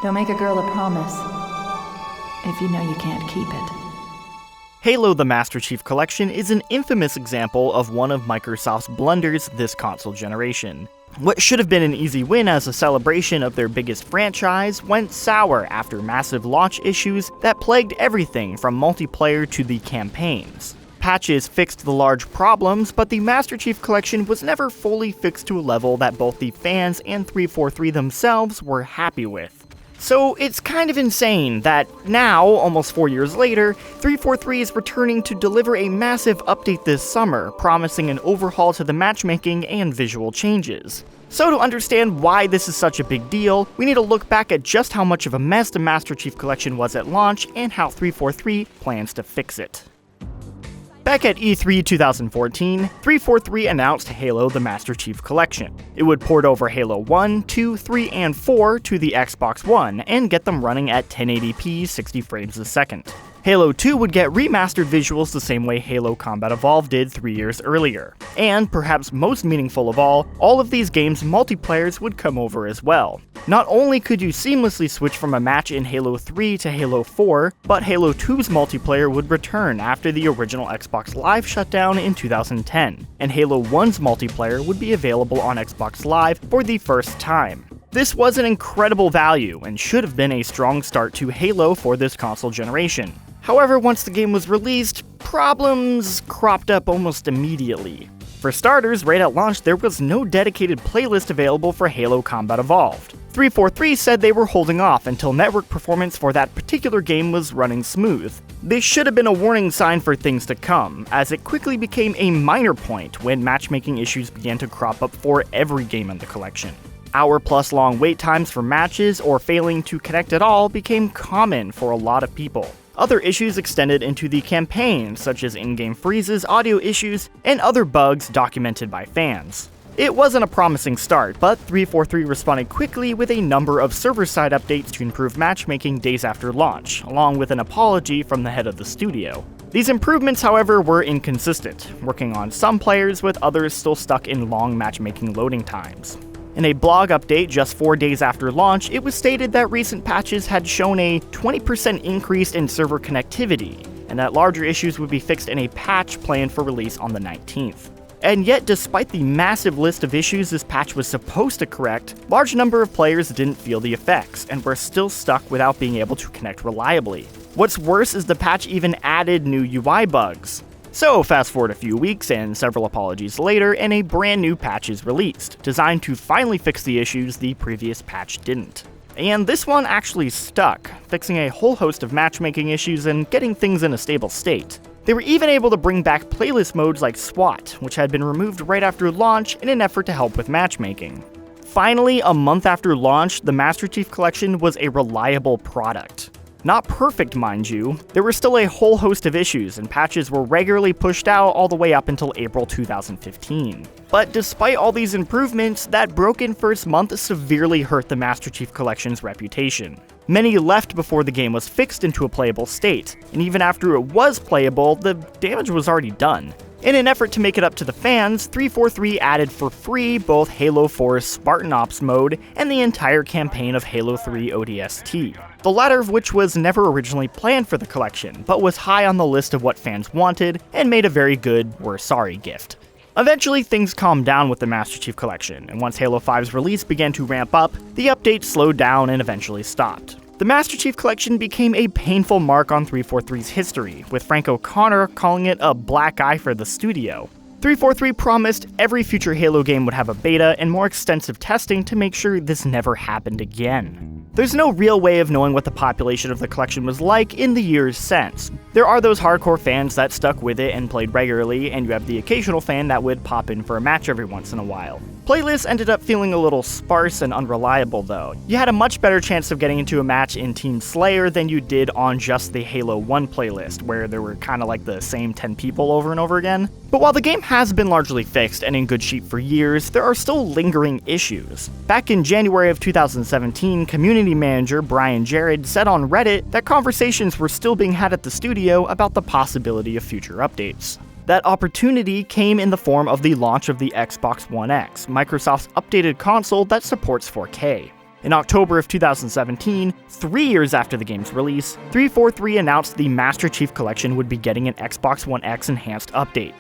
Don't make a girl a promise if you know you can't keep it. Halo the Master Chief Collection is an infamous example of one of Microsoft's blunders this console generation. What should have been an easy win as a celebration of their biggest franchise went sour after massive launch issues that plagued everything from multiplayer to the campaigns. Patches fixed the large problems, but the Master Chief Collection was never fully fixed to a level that both the fans and 343 themselves were happy with. So it's kind of insane that now, almost 4 years later, 343 is returning to deliver a massive update this summer, promising an overhaul to the matchmaking and visual changes. So to understand why this is such a big deal, we need to look back at just how much of a mess the Master Chief Collection was at launch and how 343 plans to fix it. Back at E3 2014, 343 announced Halo the Master Chief Collection. It would port over Halo 1, 2, 3, and 4 to the Xbox One and get them running at 1080p 60 frames a second. Halo 2 would get remastered visuals the same way Halo Combat Evolved did 3 years earlier. And, perhaps most meaningful of all of these games' multiplayers would come over as well. Not only could you seamlessly switch from a match in Halo 3 to Halo 4, but Halo 2's multiplayer would return after the original Xbox Live shut down in 2010, and Halo 1's multiplayer would be available on Xbox Live for the first time. This was an incredible value, and should have been a strong start to Halo for this console generation. However, once the game was released, problems cropped up almost immediately. For starters, right at launch there was no dedicated playlist available for Halo Combat Evolved. 343 said they were holding off until network performance for that particular game was running smooth. This should have been a warning sign for things to come, as it quickly became a minor point when matchmaking issues began to crop up for every game in the collection. Hour-plus long wait times for matches or failing to connect at all became common for a lot of people. Other issues extended into the campaign, such as in-game freezes, audio issues, and other bugs documented by fans. It wasn't a promising start, but 343 responded quickly with a number of server-side updates to improve matchmaking days after launch, along with an apology from the head of the studio. These improvements, however, were inconsistent, working on some players with others still stuck in long matchmaking loading times. In a blog update just 4 days after launch, it was stated that recent patches had shown a 20% increase in server connectivity, and that larger issues would be fixed in a patch planned for release on the 19th. And yet, despite the massive list of issues this patch was supposed to correct, large number of players didn't feel the effects, and were still stuck without being able to connect reliably. What's worse is the patch even added new UI bugs. So fast forward a few weeks and several apologies later, and a brand new patch is released, designed to finally fix the issues the previous patch didn't. And this one actually stuck, fixing a whole host of matchmaking issues and getting things in a stable state. They were even able to bring back playlist modes like SWAT, which had been removed right after launch in an effort to help with matchmaking. Finally, a month after launch, the Master Chief Collection was a reliable product. Not perfect, mind you. There were still a whole host of issues, and patches were regularly pushed out all the way up until April 2015. But despite all these improvements, that broken first month severely hurt the Master Chief Collection's reputation. Many left before the game was fixed into a playable state, and even after it was playable, the damage was already done. In an effort to make it up to the fans, 343 added for free both Halo 4's Spartan Ops mode and the entire campaign of Halo 3 ODST, the latter of which was never originally planned for the collection, but was high on the list of what fans wanted and made a very good "we're sorry" gift. Eventually, things calmed down with the Master Chief Collection, and once Halo 5's release began to ramp up, the updates slowed down and eventually stopped. The Master Chief Collection became a painful mark on 343's history, with Frank O'Connor calling it a black eye for the studio. 343 promised every future Halo game would have a beta and more extensive testing to make sure this never happened again. There's no real way of knowing what the population of the collection was like in the years since. There are those hardcore fans that stuck with it and played regularly, and you have the occasional fan that would pop in for a match every once in a while. Playlists ended up feeling a little sparse and unreliable though. You had a much better chance of getting into a match in Team Slayer than you did on just the Halo 1 playlist, where there were kinda like the same 10 people over and over again. But while the game has been largely fixed and in good shape for years, there are still lingering issues. Back in January of 2017, community manager Brian Jared said on Reddit that conversations were still being had at the studio about the possibility of future updates. That opportunity came in the form of the launch of the Xbox One X, Microsoft's updated console that supports 4K. In October of 2017, 3 years after the game's release, 343 announced the Master Chief Collection would be getting an Xbox One X enhanced update.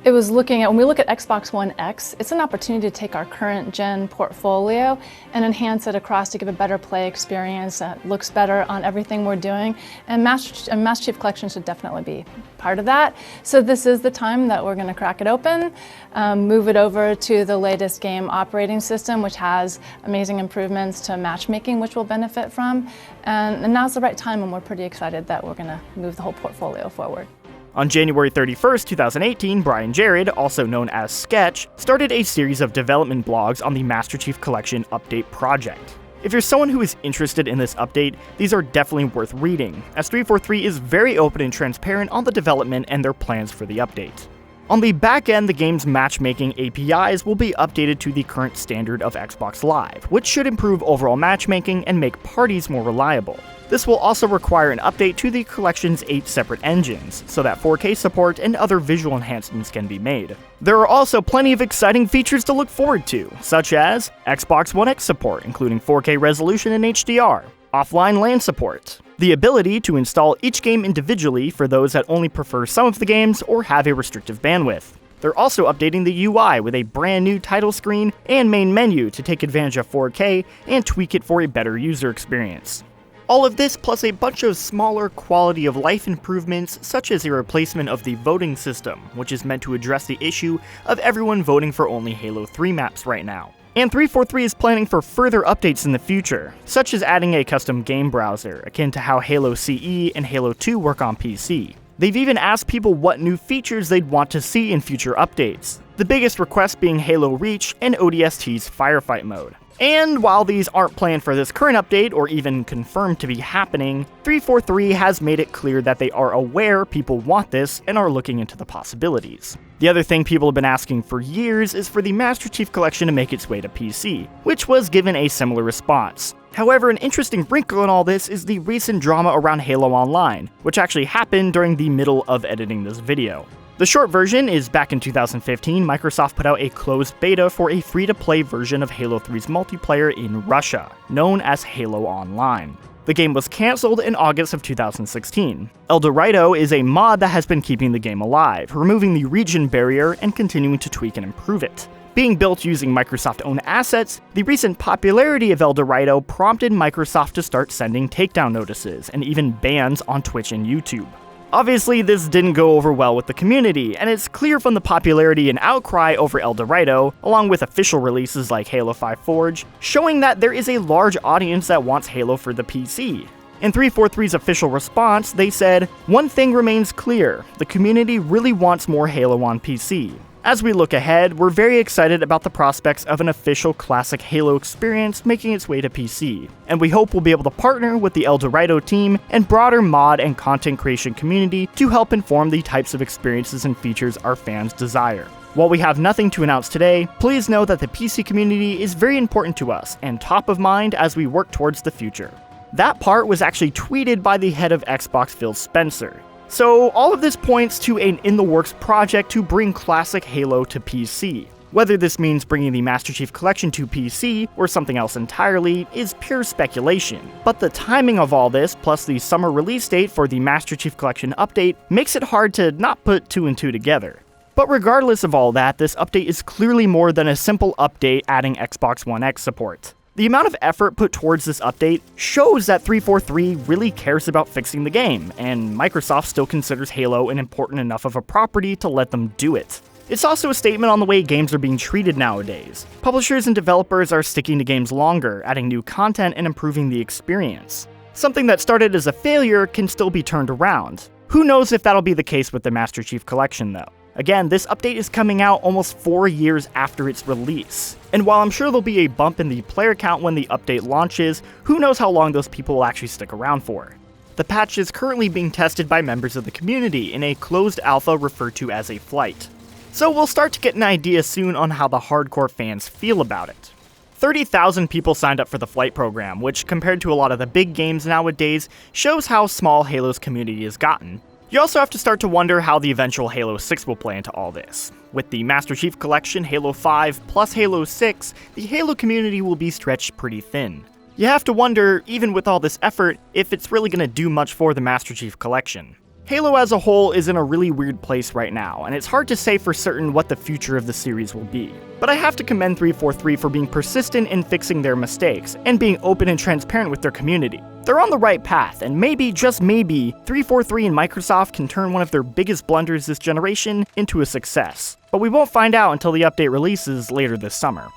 It was when we look at Xbox One X, it's an opportunity to take our current gen portfolio and enhance it across to give a better play experience that looks better on everything we're doing. And Master Chief Collection should definitely be part of that. So this is the time that we're going to crack it open, move it over to the latest game operating system, which has amazing improvements to matchmaking, which we'll benefit from. And now's the right time, and we're pretty excited that we're going to move the whole portfolio forward. On January 31st, 2018, Brian Jared, also known as Sketch, started a series of development blogs on the Master Chief Collection update project. If you're someone who is interested in this update, these are definitely worth reading, as 343 is very open and transparent on the development and their plans for the update. On the back end, the game's matchmaking APIs will be updated to the current standard of Xbox Live, which should improve overall matchmaking and make parties more reliable. This will also require an update to the collection's 8 separate engines, so that 4K support and other visual enhancements can be made. There are also plenty of exciting features to look forward to, such as Xbox One X support, including 4K resolution and HDR, offline LAN support, the ability to install each game individually for those that only prefer some of the games or have a restrictive bandwidth. They're also updating the UI with a brand new title screen and main menu to take advantage of 4K and tweak it for a better user experience. All of this plus a bunch of smaller quality of life improvements, such as a replacement of the voting system, which is meant to address the issue of everyone voting for only Halo 3 maps right now. And 343 is planning for further updates in the future, such as adding a custom game browser, akin to how Halo CE and Halo 2 work on PC. They've even asked people what new features they'd want to see in future updates, the biggest request being Halo Reach and ODST's Firefight mode. And while these aren't planned for this current update or even confirmed to be happening, 343 has made it clear that they are aware people want this and are looking into the possibilities. The other thing people have been asking for years is for the Master Chief Collection to make its way to PC, which was given a similar response. However, an interesting wrinkle in all this is the recent drama around Halo Online, which actually happened during the middle of editing this video. The short version is back in 2015, Microsoft put out a closed beta for a free-to-play version of Halo 3's multiplayer in Russia, known as Halo Online. The game was cancelled in August of 2016. El Dorado is a mod that has been keeping the game alive, removing the region barrier and continuing to tweak and improve it. Being built using Microsoft-owned assets, the recent popularity of El Dorado prompted Microsoft to start sending takedown notices and even bans on Twitch and YouTube. Obviously, this didn't go over well with the community, and it's clear from the popularity and outcry over El Dorado, along with official releases like Halo 5 Forge, showing that there is a large audience that wants Halo for the PC. In 343's official response, they said, "One thing remains clear, the community really wants more Halo on PC. As we look ahead, we're very excited about the prospects of an official classic Halo experience making its way to PC, and we hope we'll be able to partner with the El Dorado team and broader mod and content creation community to help inform the types of experiences and features our fans desire. While we have nothing to announce today, please know that the PC community is very important to us and top of mind as we work towards the future." That part was actually tweeted by the head of Xbox, Phil Spencer. So all of this points to an in-the-works project to bring classic Halo to PC. Whether this means bringing the Master Chief Collection to PC or something else entirely is pure speculation, but the timing of all this, plus the summer release date for the Master Chief Collection update, makes it hard to not put 2 and 2 together. But regardless of all that, this update is clearly more than a simple update adding Xbox One X support. The amount of effort put towards this update shows that 343 really cares about fixing the game, and Microsoft still considers Halo an important enough of a property to let them do it. It's also a statement on the way games are being treated nowadays. Publishers and developers are sticking to games longer, adding new content and improving the experience. Something that started as a failure can still be turned around. Who knows if that'll be the case with the Master Chief Collection though. Again, this update is coming out almost 4 years after its release. And while I'm sure there'll be a bump in the player count when the update launches, who knows how long those people will actually stick around for. The patch is currently being tested by members of the community in a closed alpha referred to as a flight. So we'll start to get an idea soon on how the hardcore fans feel about it. 30,000 people signed up for the flight program, which compared to a lot of the big games nowadays, shows how small Halo's community has gotten. You also have to start to wonder how the eventual Halo 6 will play into all this. With the Master Chief Collection, Halo 5, plus Halo 6, the Halo community will be stretched pretty thin. You have to wonder, even with all this effort, if it's really gonna do much for the Master Chief Collection. Halo as a whole is in a really weird place right now, and it's hard to say for certain what the future of the series will be. But I have to commend 343 for being persistent in fixing their mistakes, and being open and transparent with their community. They're on the right path, and maybe, just maybe, 343 and Microsoft can turn one of their biggest blunders this generation into a success. But we won't find out until the update releases later this summer.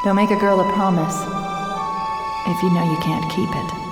Don't make a girl a promise if you know you can't keep it.